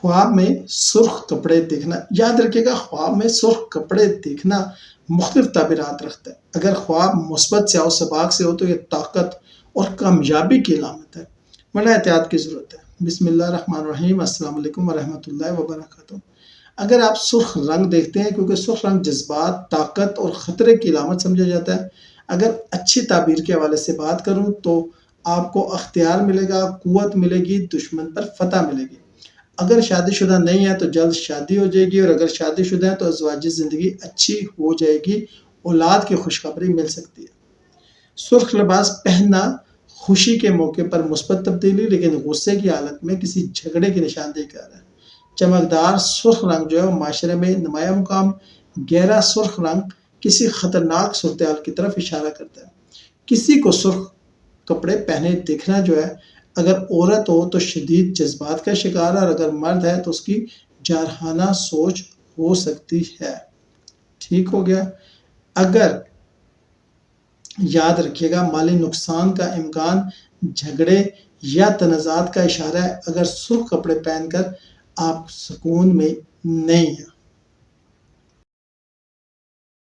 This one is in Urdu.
خواب میں سرخ کپڑے دیکھنا، یاد رکھیے گا خواب میں سرخ کپڑے دیکھنا مختلف تعبیرات رکھتا ہے۔ اگر خواب مثبت سیاہ و سباق سے ہو تو یہ طاقت اور کامیابی کی علامت ہے، ورنہ احتیاط کی ضرورت ہے۔ بسم اللہ الرحمن الرحیم، السلام علیکم ورحمۃ اللہ وبرکاتہ۔ اگر آپ سرخ رنگ دیکھتے ہیں، کیونکہ سرخ رنگ جذبات، طاقت اور خطرے کی علامت سمجھا جاتا ہے۔ اگر اچھی تعبیر کے حوالے سے بات کروں تو آپ کو اختیار ملے گا، قوت ملے گی، دشمن پر فتح ملے گی۔ اگر شادی شدہ نہیں ہے تو جلد شادی ہو جائے گی، اور اگر شادی شدہ ہے تو ازدواجی زندگی اچھی ہو جائے گی، اولاد کی خوشخبری مل سکتی ہے۔ سرخ لباس پہننا خوشی کے موقع پر مثبت تبدیلی، لیکن غصے کی حالت میں کسی جھگڑے کی نشاندہی کر رہا ہے۔ چمکدار سرخ رنگ جو ہے معاشرے میں نمایاں مقام، گہرا سرخ رنگ کسی خطرناک صورتحال کی طرف اشارہ کرتا ہے۔ کسی کو سرخ کپڑے پہنے دیکھنا جو ہے، اگر عورت ہو تو شدید جذبات کا شکار ہے، اور اگر مرد ہے تو اس کی جارحانہ سوچ ہو سکتی ہے۔ ٹھیک ہو گیا۔ اگر یاد رکھیے گا مالی نقصان کا امکان جھگڑے یا تنازعات کا اشارہ ہے، اگر سرخ کپڑے پہن کر آپ سکون میں نہیں ہیں۔